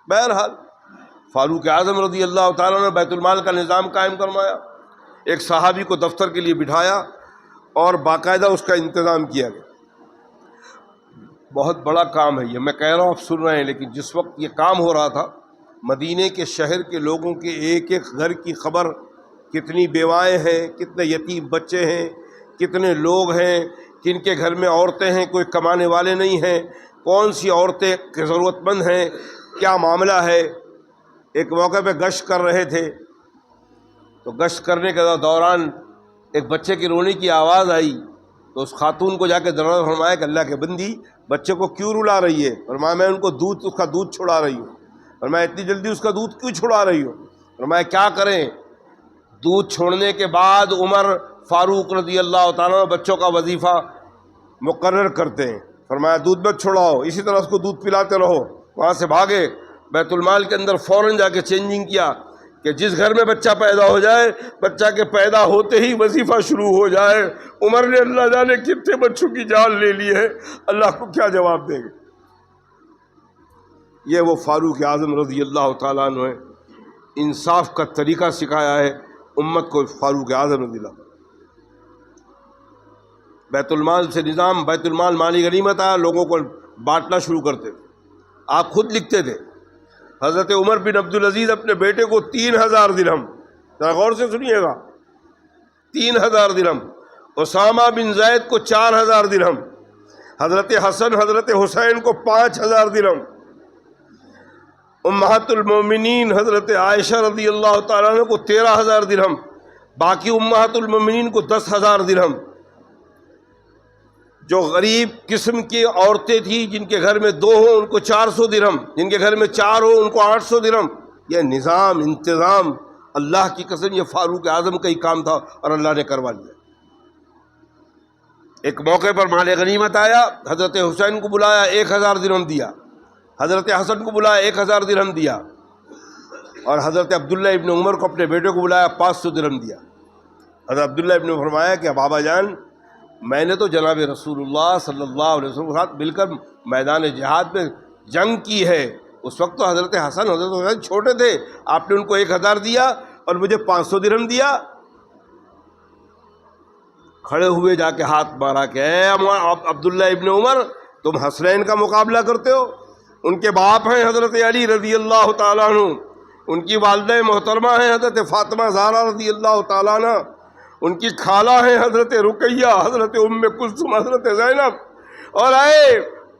بہرحال فاروق اعظم رضی اللہ تعالیٰ نے بیت المال کا نظام قائم کروایا، ایک صحابی کو دفتر کے لیے بٹھایا اور باقاعدہ اس کا انتظام کیا گیا۔ بہت بڑا کام ہے یہ، میں کہہ رہا ہوں آپ سن رہے ہیں، لیکن جس وقت یہ کام ہو رہا تھا مدینے کے شہر کے لوگوں کے ایک ایک گھر کی خبر، کتنی بیوائیں ہیں، کتنے یتیم بچے ہیں، کتنے لوگ ہیں، کن کے گھر میں عورتیں ہیں، کوئی کمانے والے نہیں ہیں، کون سی عورتیں ضرورت مند ہیں، کیا معاملہ ہے۔ ایک موقع پہ گشت کر رہے تھے تو گشت کرنے کے دوران ایک بچے کی رونے کی آواز آئی، تو اس خاتون کو جا کے دروازہ فرمایا کہ اللہ کے بندی بچے کو کیوں رلا رہی ہے؟ فرمایا میں ان کو اس کا دودھ چھڑا رہی ہوں۔ فرمایا اتنی جلدی اس کا دودھ کیوں چھڑا رہی ہو؟ فرمایا کیا کریں، دودھ چھوڑنے کے بعد عمر فاروق رضی اللہ تعالیٰ بچوں کا وظیفہ مقرر کرتے ہیں۔ فرمایا دودھ مت چھوڑاؤ، اسی طرح اس کو دودھ پلاتے رہو۔ وہاں سے بھاگے، بیت المال کے اندر فوراً جا کے چینجنگ کیا کہ جس گھر میں بچہ پیدا ہو جائے، بچہ کے پیدا ہوتے ہی وظیفہ شروع ہو جائے۔ عمر نے اللہ جانے کتنے بچوں کی جان لے لی ہے، اللہ کو کیا جواب دیں گے۔ یہ وہ فاروق اعظم رضی اللہ تعالیٰ عنہ ہے، انصاف کا طریقہ سکھایا ہے امت کو فاروق اعظم رضی اللہ۔ بیت المال سے نظام، بیت المال مالی غنیمت آیا، لوگوں کو بانٹنا شروع کرتے تھے۔ آپ خود لکھتے تھے حضرت عمر بن عبدالعزیز اپنے بیٹے کو 3000 درہم، ذرا غور سے سنیے گا، 3000 درہم، اسامہ بن زید کو 4000 درہم، حضرت حسن حضرت حسین کو 5000 درہم، امہات المومنین حضرت عائشہ رضی اللہ تعالیٰ عنہ کو 13000 درہم، باقی امہات المومنین کو 10000 درہم۔ جو غریب قسم کی عورتیں تھیں جن کے گھر میں 2 ہوں ان کو 400 درہم، جن کے گھر میں 4 ہوں ان کو 800 درہم۔ یہ نظام انتظام اللہ کی قسم یہ فاروق اعظم کا ہی کام تھا اور اللہ نے کروا لیا۔ ایک موقع پر مال غنیمت آیا، حضرت حسین کو بلایا 1000 درہم دیا، حضرت حسن کو بلایا 1000 درہم دیا، اور حضرت عبداللہ ابن عمر کو اپنے بیٹے کو بلایا 500 درہم دیا۔ حضرت عبداللہ ابن عمر فرمایا کہ بابا جان میں نے تو جناب رسول اللہ صلی اللہ علیہ وسلم کے ساتھ مل کر میدان جہاد میں جنگ کی ہے، اس وقت تو حضرت حسن حضرت حسین چھوٹے تھے، آپ نے ان کو 1000 دیا اور مجھے 500 درہم دیا۔ کھڑے ہوئے جا کے ہاتھ مارا کہ اے عبداللہ ابن عمر تم حسنین کا مقابلہ کرتے ہو؟ ان کے باپ ہیں حضرت علی رضی اللہ تعالیٰ عنہ، ان کی والدہ محترمہ ہیں حضرت فاطمہ زہرا رضی اللہ تعالیٰ عنہ، ان کی خالہ ہیں حضرت رقیہ، حضرت ام کلثوم، حضرت زینب، اور اے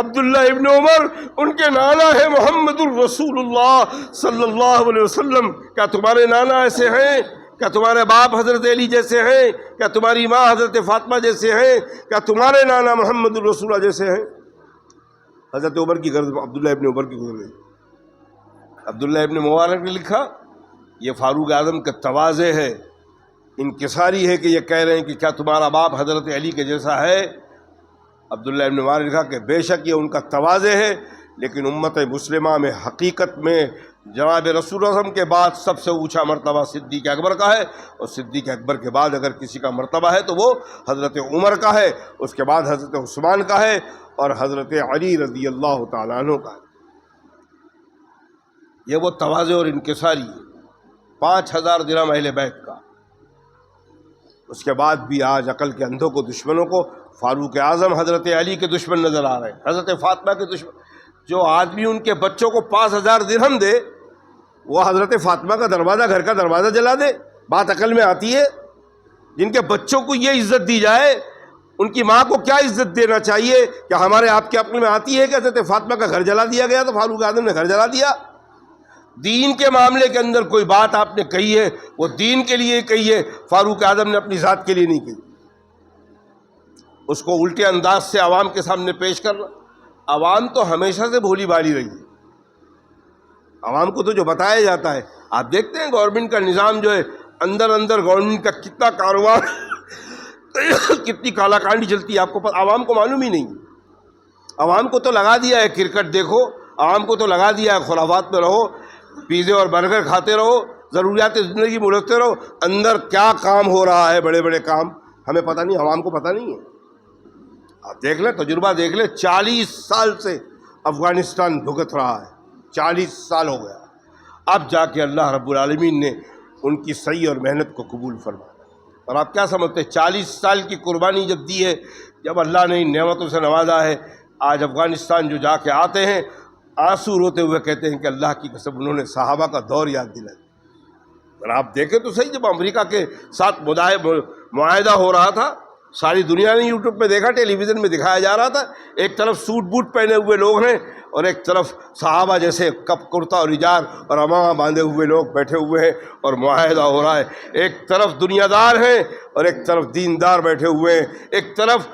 عبداللہ ابن عمر ان کے نانا ہے محمد الرسول اللہ صلی اللہ علیہ وسلم، کیا تمہارے نانا ایسے ہیں؟ کیا تمہارے باپ حضرت علی جیسے ہیں؟ کیا تمہاری ماں حضرت فاطمہ جیسے ہیں؟ کیا تمہارے نانا محمد الرسول اللہ جیسے ہیں؟ حضرت عمر کی غرض عبداللہ ابن عمر کی گزر گئی۔ عبداللہ ابن مبارک نے لکھا یہ فاروق اعظم کا تواضع ہے، انکساری ہے کہ یہ کہہ رہے ہیں کہ کیا تمہارا باپ حضرت علی کے جیسا ہے؟ عبداللہ ابن مبارک نے لکھا کہ بے شک یہ ان کا تواضع ہے، لیکن امت مسلمہ میں حقیقت میں جناب رسول اللہ علیہ وسلم کے بعد سب سے اونچا مرتبہ صدیق اکبر کا ہے، اور صدیق اکبر کے بعد اگر کسی کا مرتبہ ہے تو وہ حضرت عمر کا ہے، اس کے بعد حضرت عثمان کا ہے، اور حضرت علی رضی اللہ تعالیٰ عنہ کا ہے۔ یہ وہ تواضع اور انکساری ہے۔ 5000 درہم اہل بیت کا۔ اس کے بعد بھی آج عقل کے اندھوں کو، دشمنوں کو فاروق اعظم حضرت علی کے دشمن نظر آ رہے ہیں، حضرت فاطمہ کے دشمن۔ جو آدمی ان کے بچوں کو 5000 درہم دے وہ حضرت فاطمہ کا دروازہ، گھر کا دروازہ جلا دے، بات عقل میں آتی ہے؟ جن کے بچوں کو یہ عزت دی جائے، ان کی ماں کو کیا عزت دینا چاہیے؟ کہ ہمارے آپ کے عقل میں آتی ہے کہ حضرت فاطمہ کا گھر جلا دیا گیا تو فاروق اعظم نے گھر جلا دیا؟ دین کے معاملے کے اندر کوئی بات آپ نے کہی ہے وہ دین کے لیے کہی ہے، فاروق اعظم نے اپنی ذات کے لیے نہیں کہی۔ اس کو الٹے انداز سے عوام کے سامنے پیش کرنا، عوام تو ہمیشہ سے بھولی بھالی رہی ہے۔ عوام کو تو جو بتایا جاتا ہے، آپ دیکھتے ہیں گورنمنٹ کا نظام جو ہے، اندر اندر گورنمنٹ کا کتنا کاروبار کتنی کالا کانڈی چلتی ہے، آپ کو عوام کو معلوم ہی نہیں۔ عوام کو تو لگا دیا ہے کرکٹ دیکھو، عوام کو تو لگا دیا ہے خرافات میں رہو، پیزے اور برگر کھاتے رہو، ضروریات زندگی میں اڑتے رہو، اندر کیا کام ہو رہا ہے، بڑے بڑے کام ہمیں پتہ نہیں، عوام کو پتہ نہیں ہے۔ آپ دیکھ لیں، تجربہ دیکھ لیں، 40 سال سے افغانستان بھگت رہا ہے، 40 سال ہو گیا، اب جا کے اللہ رب العالمین نے ان کی سعی اور محنت کو قبول فرمایا۔ اور آپ کیا سمجھتے ہیں 40 سال کی قربانی جب دی ہے، جب اللہ نے ان نعمتوں سے نوازا ہے، آج افغانستان جو جا کے آتے ہیں آنسو روتے ہوئے کہتے ہیں کہ اللہ کی قسم انہوں نے صحابہ کا دور یاد دلایا۔ اور آپ دیکھیں تو صحیح، جب امریکہ کے ساتھ معاہدہ ہو رہا تھا، ساری دنیا نے یوٹیوب پہ دیکھا، ٹیلی ویژن میں دکھایا جا رہا تھا، ایک طرف سوٹ بوٹ پہنے ہوئے لوگ ہیں اور ایک طرف صحابہ جیسے کپ کرتا اور اجار اور امامہ باندھے ہوئے لوگ بیٹھے ہوئے ہیں اور معاہدہ ہو رہا ہے۔ ایک طرف دنیا دار ہیں اور ایک طرف دیندار بیٹھے ہوئے ہیں، ایک طرف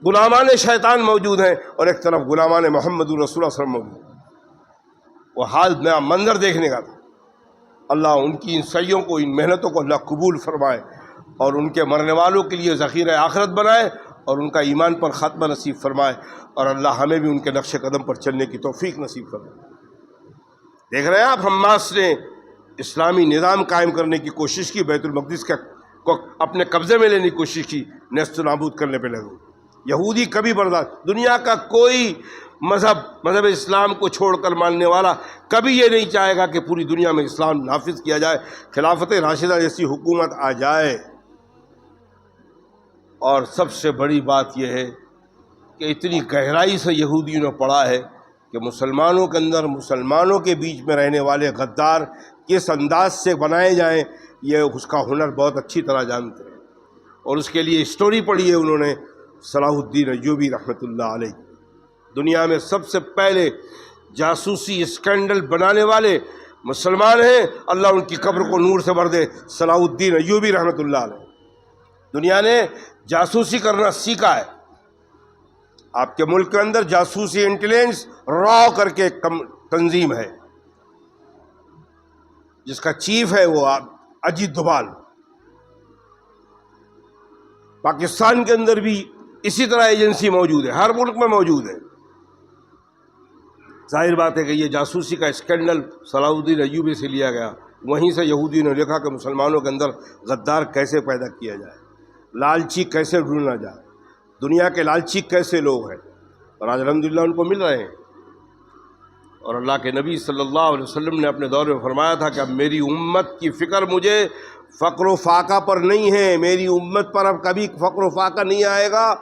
غلامان شیطان موجود ہیں اور ایک طرف غلامان محمد رسول اللہ صلی اللہ علیہ وسلم موجود ہیں۔ وہ حال نیا منظر دیکھنے کا تھا۔ اللہ ان کی ان سعیوں کو، ان محنتوں کو اللہ قبول فرمائے اور ان کے مرنے والوں کے لیے ذخیرہ آخرت بنائے اور ان کا ایمان پر خاتمہ نصیب فرمائے، اور اللہ ہمیں بھی ان کے نقش قدم پر چلنے کی توفیق نصیب فرمائے۔ دیکھ رہے ہیں آپ، حماس نے اسلامی نظام قائم کرنے کی کوشش کی، بیت المقدس کو اپنے قبضے میں لینے کی کوشش کی، نیست و نابود کرنے پہ لگے۔ یہودی کبھی برداشت، دنیا کا کوئی مذہب اسلام کو چھوڑ کر ماننے والا کبھی یہ نہیں چاہے گا کہ پوری دنیا میں اسلام نافذ کیا جائے، خلافت راشدہ جیسی حکومت آ جائے۔ اور سب سے بڑی بات یہ ہے کہ اتنی گہرائی سے یہودیوں نے پڑھا ہے کہ مسلمانوں کے اندر، مسلمانوں کے بیچ میں رہنے والے غدار کس انداز سے بنائے جائیں، یہ اس کا ہنر بہت اچھی طرح جانتے ہیں۔ اور اس کے لیے اسٹوری پڑھی ہے انہوں نے صلاح الدین ایوبی رحمۃ اللہ علیہ۔ دنیا میں سب سے پہلے جاسوسی اسکینڈل بنانے والے مسلمان ہیں، اللہ ان کی قبر کو نور سے بھر دے، صلاح الدین ایوبی رحمۃ اللہ علیہ۔ دنیا نے جاسوسی کرنا سیکھا ہے۔ آپ کے ملک کے اندر جاسوسی انٹیلیجنس را کر کے تنظیم ہے، جس کا چیف ہے وہ اجیت دوبال۔ پاکستان کے اندر بھی اسی طرح ایجنسی موجود ہے، ہر ملک میں موجود ہے۔ ظاہر بات ہے کہ یہ جاسوسی کا اسکینڈل صلاح الدین ایوبی سے لیا گیا، وہیں سے یہودی نے لکھا کہ مسلمانوں کے اندر غدار کیسے پیدا کیا جائے، لالچی کیسے ڈھونڈا جائے، دنیا کے لالچی کیسے لوگ ہیں، اور آج الحمدللہ ان کو مل رہے ہیں۔ اور اللہ کے نبی صلی اللہ علیہ وسلم نے اپنے دور میں فرمایا تھا کہ اب میری امت کی فکر مجھے فقر و فاقہ پر نہیں ہے، میری امت پر اب کبھی فقر و فاقہ نہیں آئے گا،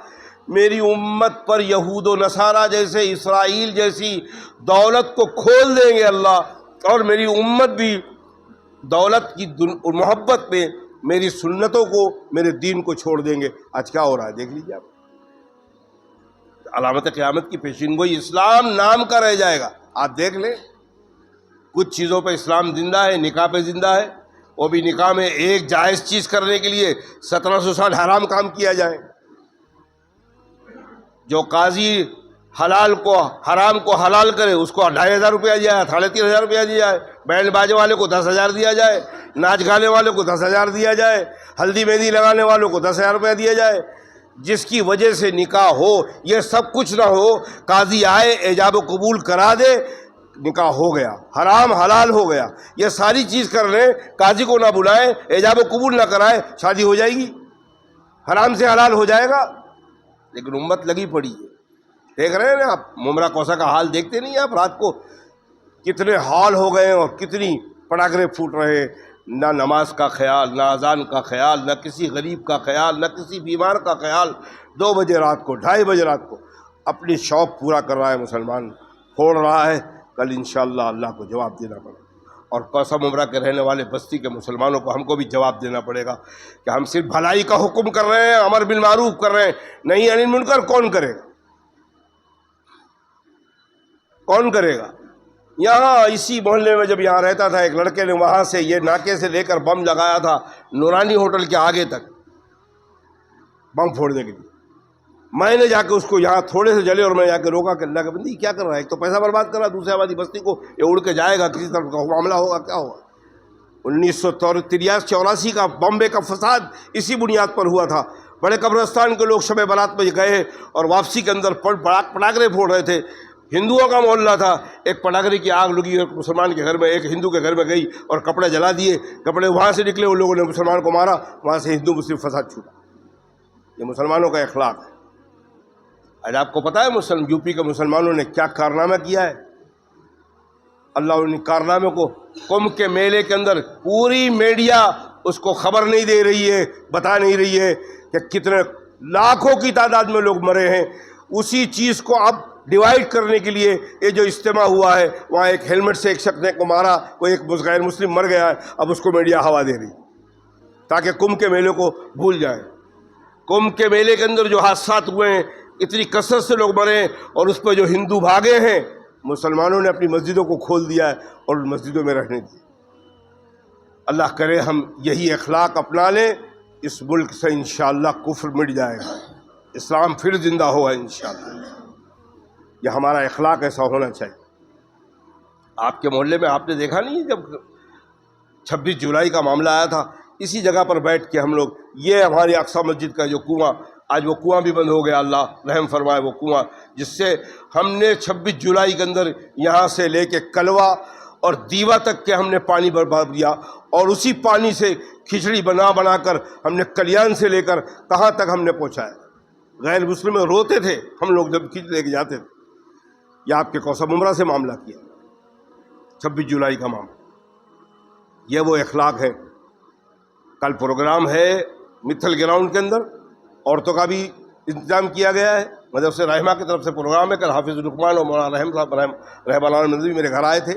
میری امت پر یہود و نصارہ جیسے، اسرائیل جیسی دولت کو کھول دیں گے اللہ، اور میری امت بھی دولت کی محبت میں میری سنتوں کو، میرے دین کو چھوڑ دیں گے۔ آج کیا ہو رہا ہے دیکھ لیجیے آپ، علامت قیامت کی پیشین گوئی اسلام نام کا رہ جائے گا۔ آپ دیکھ لیں کچھ چیزوں پہ اسلام زندہ ہے، نکاح پہ زندہ ہے، وہ بھی نکاح میں ایک جائز چیز کرنے کے لیے 1700 سال حرام کام کیا جائے۔ جو قاضی حلال کو حرام کو حلال کرے اس کو 2500 روپیہ دیا جائے، 3500 روپیہ دیا جائے، بینڈ باجے والے کو 10,000 دیا جائے، ناچ گانے والے کو 10,000 دیا جائے، ہلدی مہندی لگانے والوں کو 10,000 روپیہ دیا جائے۔ جس کی وجہ سے نکاح ہو، یہ سب کچھ نہ ہو، قاضی آئے ایجاب و قبول کرا دے، نکاح ہو گیا، حرام حلال ہو گیا۔ یہ ساری چیز کر لیں، قاضی کو نہ بلائیں، ایجاب و قبول نہ کرائے، شادی ہو جائے گی، حرام سے حلال ہو جائے گا۔ لیکن امت لگی پڑی ہے، دیکھ رہے ہیں نا آپ، ممرا کوسا کا حال دیکھتے نہیں آپ، رات کو کتنے حال ہو گئے اور کتنی پٹاخے پھوٹ رہے ہیں، نہ نماز کا خیال، نہ اذان کا خیال، نہ کسی غریب کا خیال، نہ کسی بیمار کا خیال۔ 2 بجے رات کو، 2:30 بجے رات کو اپنی شوق پورا کر رہا ہے مسلمان، پھوڑ رہا ہے، کل انشاءاللہ اللہ کو جواب دینا پڑے گا۔ اور کوسا ممرا کے رہنے والے بستی کے مسلمانوں کو ہم کو بھی جواب دینا پڑے گا کہ ہم صرف بھلائی کا حکم کر رہے ہیں، امر بالمعروف کر رہے ہیں، نہیں عن المنکر کون کرے گا؟ کون کرے گا؟ یہاں اسی محلے میں جب یہاں رہتا تھا، ایک لڑکے نے وہاں سے یہ ناکے سے لے کر بم لگایا تھا نورانی ہوٹل کے آگے تک، بم پھوڑنے کے لیے۔ میں نے جا کے اس کو یہاں تھوڑے سے جلے اور میں جا کے روکا کہ اللہ کے بندی کیا کر رہا ہے، ایک تو پیسہ برباد کر رہا ہے، دوسری آبادی بستی کو یہ اڑ کے جائے گا، کسی طرح کا معاملہ ہوگا، کیا ہوگا۔ 1983-84 کا بامبے کا فساد اسی بنیاد پر ہوا تھا۔ بڑے قبرستان کے لوگ شب برات میں گئے اور واپسی کے اندر پٹاخے پھوڑ رہے تھے۔ ہندوؤں کا محلہ تھا، ایک پٹاخے کی آگ لگی اور مسلمان کے گھر میں، ایک ہندو کے گھر میں گئی اور کپڑے جلا دیے، کپڑے وہاں سے نکلے، ان لوگوں نے مسلمان کو مارا، وہاں سے ہندو مسلم فساد چھوٹا۔ یہ مسلمانوں کا اخلاق ہے۔ آج آپ کو پتہ ہے یو پی کے مسلمانوں نے کیا کارنامہ کیا ہے؟ اللہ ان کارنامے کو کمبھ کے میلے کے اندر پوری میڈیا اس کو خبر نہیں دے رہی ہے، بتا نہیں رہی ہے کہ کتنے لاکھوں کی تعداد میں لوگ مرے ہیں۔ اسی چیز کو اب ڈیوائیڈ کرنے کے لیے یہ جو اجتماع ہوا ہے، وہاں ایک ہیلمٹ سے ایک شخص نے کو مارا، کوئی ایک غیر مسلم مر گیا ہے، اب اس کو میڈیا ہوا دے رہی تاکہ کمبھ کے میلے کو بھول جائیں۔ کمبھ کے میلے کے اندر جو حادثات ہوئے ہیں، اتنی کثرت سے لوگ مرے ہیں، اور اس پہ جو ہندو بھاگے ہیں، مسلمانوں نے اپنی مسجدوں کو کھول دیا ہے اور مسجدوں میں رہنے دیا۔ اللہ کرے ہم یہی اخلاق اپنا لیں، اس ملک سے انشاءاللہ کفر مٹ جائے گا، اسلام پھر زندہ ہوگا انشاءاللہ۔ یہ ہمارا اخلاق ایسا ہونا چاہیے۔ آپ کے محلے میں آپ نے دیکھا نہیں، جب 26 جولائی کا معاملہ آیا تھا، اسی جگہ پر بیٹھ کے ہم لوگ، یہ ہماری اقصی مسجد کا جو کنواں، آج وہ کنواں بھی بند ہو گیا، اللہ رحم فرمائے وہ کنواں، جس سے ہم نے 26 جولائی کے اندر یہاں سے لے کے کلوا اور دیوا تک کے ہم نے پانی برباد کیا، اور اسی پانی سے کھچڑی بنا بنا کر ہم نے کلیان سے لے کر کہاں تک ہم نے پہنچایا۔ غیر مسلم روتے تھے ہم لوگ جب کھینچ لے کے جاتے تھے۔ یہ آپ کے کوثر ممرہ سے معاملہ کیا، 26 جولائی کا معاملہ، یہ وہ اخلاق ہے۔ کل پروگرام ہے متھل گراؤنڈ کے اندر، عورتوں کا بھی انتظام کیا گیا ہے، مدرسہ رحمہ کی طرف سے پروگرام ہے۔ کل حافظ لقمان اور مولانا رحمانہ ندوی میرے گھر آئے تھے،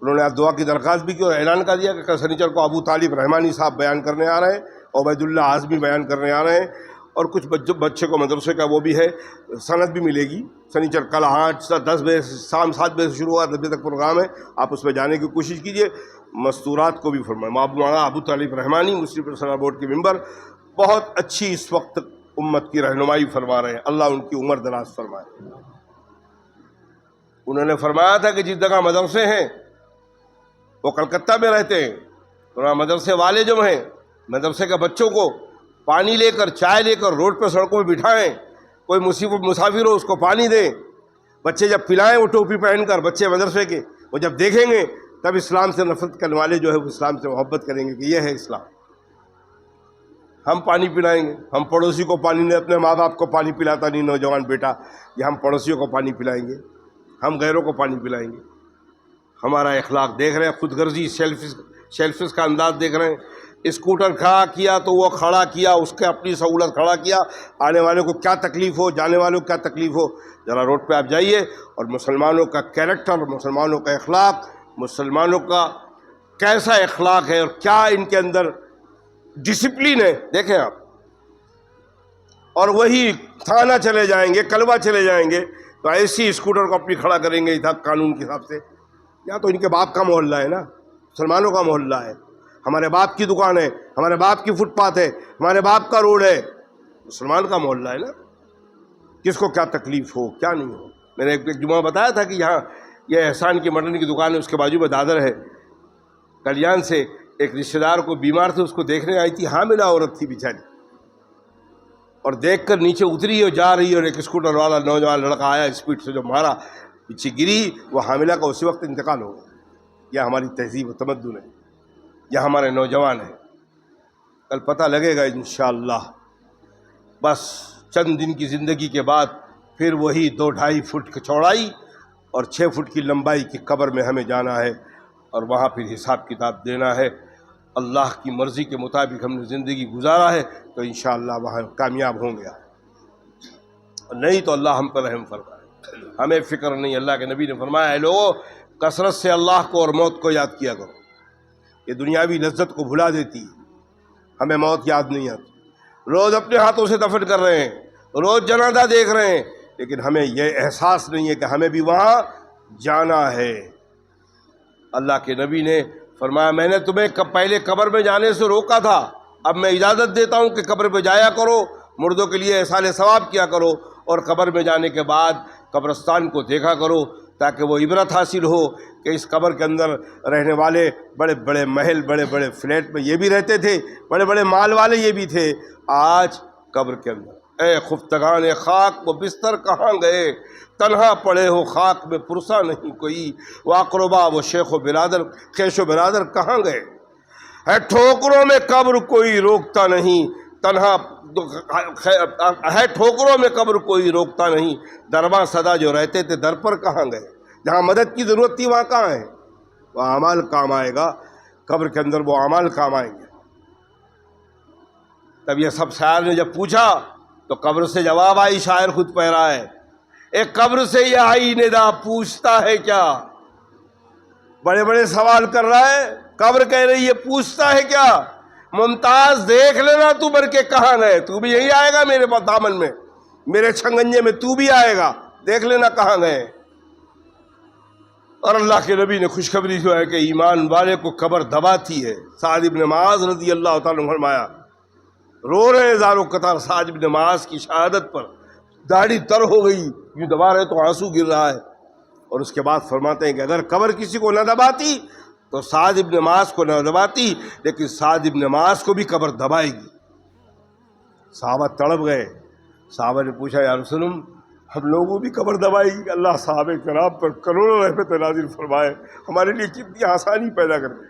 انہوں نے دعا کی درخواست بھی کی اور اعلان کر دیا کہ کل سنیچر کو ابو طالب رحمانی صاحب بیان کرنے آ رہے ہیں، عبید اللہ اعظمی بیان کرنے آ رہے ہیں، اور کچھ بچے کو مدرسے کا وہ بھی ہے، سند بھی ملے گی۔ سنیچر کل 10 بجے شام 7 بجے سے شروع ہوا، 10 بجے تک پروگرام ہے، آپ اس میں جانے کی کوشش کیجیے۔ مستورات کو بھی فرمائیں، مولانا ابو طالب رحمانی مسلم پرسنل بورڈ کے ممبر بہت اچھی اس وقت امت کی رہنمائی فرما رہے ہیں، اللہ ان کی عمر دراز فرمائے۔ انہوں نے فرمایا تھا کہ جس جگہ مدرسے ہیں وہ کلکتہ میں رہتے ہیں، تو مدرسے والے جو ہیں مدرسے کے بچوں کو پانی لے کر چائے لے کر روڈ پہ سڑکوں پہ بٹھائیں، کوئی مسافر ہو اس کو پانی دیں، بچے جب پلائیں وہ ٹوپی پہن کر، بچے مدرسے کے وہ جب دیکھیں گے تب اسلام سے نفرت کرنے والے جو ہے وہ اسلام سے محبت کریں گے کہ یہ ہے اسلام۔ ہم پانی پلائیں گے، ہم پڑوسی کو پانی نہیں، اپنے ماں باپ کو پانی پلاتا نہیں نوجوان بیٹا، یہ ہم پڑوسیوں کو پانی پلائیں گے، ہم غیروں کو پانی پلائیں گے۔ ہمارا اخلاق دیکھ رہے ہیں، خود غرضی سیلفش کا انداز دیکھ رہے ہیں۔ اسکوٹر کھڑا کیا تو وہ کھڑا کیا، اس کے اپنی سہولت کھڑا کیا، آنے والوں کو کیا تکلیف ہو، جانے والوں کو کیا تکلیف ہو۔ ذرا روڈ پہ آپ جائیے اور مسلمانوں کا کیریکٹر، مسلمانوں کا اخلاق، مسلمانوں کا کیسا اخلاق ہے اور کیا ان کے اندر ڈسپلن ہے دیکھیں آپ۔ اور وہی تھانہ چلے جائیں گے، کلوا چلے جائیں گے تو ایسی اسکوٹر کو اپنی کھڑا کریں گے قانون کے حساب سے۔ یا تو ان کے باپ کا محلہ ہے نا، مسلمانوں کا محلہ ہے، ہمارے باپ کی دکان ہے، ہمارے باپ کی فٹ پاتھ ہے، ہمارے باپ کا روڈ ہے، مسلمان کا محلہ ہے نا۔ کس کو کیا تکلیف ہو کیا نہیں ہو۔ میں نے ایک جمعہ بتایا تھا کہ یہاں یہ احسان کی مٹن کی دکان ہے، اس کے بازو میں دادر ہے، کلیان سے ایک رشتہ دار کو بیمار تھے، اس کو دیکھنے آئی تھی، حاملہ عورت تھی بیچاری، اور دیکھ کر نیچے اتری اور جا رہی، اور ایک اسکوٹر والا نوجوان لڑکا آیا اسپیڈ سے جو مارا، پیچھے گری، وہ حاملہ کا اسی وقت انتقال ہو گیا۔ یہ ہماری تہذیب و تمدن ہے، یہ ہمارے نوجوان ہیں۔ کل پتہ لگے گا انشاءاللہ، بس چند دن کی زندگی کے بعد پھر وہی 2-2.5 فٹ کی چوڑائی اور 6 فٹ کی لمبائی کی قبر میں ہمیں جانا ہے، اور وہاں پھر حساب کتاب دینا ہے۔ اللہ کی مرضی کے مطابق ہم نے زندگی گزارا ہے تو انشاءاللہ وہاں کامیاب ہوں گے، نہیں تو اللہ ہم پر رحم فرمائے۔ ہمیں فکر نہیں، اللہ کے نبی نے فرمایا ہے لوگوں کثرت سے اللہ کو اور موت کو یاد کیا کرو، یہ دنیاوی لذت کو بھلا دیتی ہے، ہمیں موت یاد نہیں آتی۔ روز اپنے ہاتھوں سے دفن کر رہے ہیں، روز جنازہ دیکھ رہے ہیں، لیکن ہمیں یہ احساس نہیں ہے کہ ہمیں بھی وہاں جانا ہے۔ اللہ کے نبی نے فرمایا میں نے تمہیں پہلے قبر میں جانے سے روکا تھا، اب میں اجازت دیتا ہوں کہ قبر پہ جایا کرو، مردوں کے لیے احسان ثواب کیا کرو، اور قبر میں جانے کے بعد قبرستان کو دیکھا کرو تاکہ وہ عبرت حاصل ہو کہ اس قبر کے اندر رہنے والے بڑے بڑے محل، بڑے بڑے فلیٹ میں یہ بھی رہتے تھے، بڑے بڑے مال والے یہ بھی تھے، آج قبر کے اندر اے خفتگان خاک وہ بستر کہاں گئے، تنہا پڑے ہو خاک میں پرسا نہیں کوئی، واقربا وہ شیخ و برادر خیش و برادر کہاں گئے، ہے ٹھوکروں میں قبر کوئی روکتا نہیں، تنہا ہے ٹھوکروں میں قبر کوئی روکتا نہیں، درباں صدا جو رہتے تھے در پر کہاں گئے، جہاں مدد کی ضرورت تھی وہاں کہاں ہے۔ وہ اعمال کام آئے گا، قبر کے اندر وہ اعمال کام آئیں گے۔ تب یہ سب شاعر نے جب پوچھا تو قبر سے جواب آئی، شاعر خود پڑھ رہا ہے، ایک قبر سے یہ آئی ندا پوچھتا ہے کیا، بڑے بڑے سوال کر رہا ہے، قبر کہہ رہی ہے پوچھتا ہے کیا، ممتاز دیکھ لینا تو مر کے کہاں گئے، تو بھی یہی آئے گا میرے دامن میں، میرے چھنگنجے میں تو بھی آئے گا، دیکھ لینا کہاں گئے۔ اور اللہ کے نبی نے خوشخبری جو ہے کہ ایمان والے کو قبر دباتی ہے۔ سعد بن معاذ رضی اللہ تعالیٰ عنہ فرمایا، رو رہے ہزاروں قطار سعد بن معاذ کی شہادت پر، داڑھی تر ہو گئی، یوں دبا رہے تو آنسو گر رہا ہے، اور اس کے بعد فرماتے ہیں کہ اگر قبر کسی کو نہ دباتی تو سعد بن معاذ کو نہ دباتی، لیکن سعد بن معاذ کو بھی قبر دبائے گی۔ صحابہ تڑپ گئے، صحابہ نے پوچھا یا رسول اللہ ہم لوگوں بھی قبر دبائے گی؟ اللہ صحابہ کرام پر کروڑوں رحمت نازل فرمائے، ہمارے لیے کتنی آسانی پیدا کر دے۔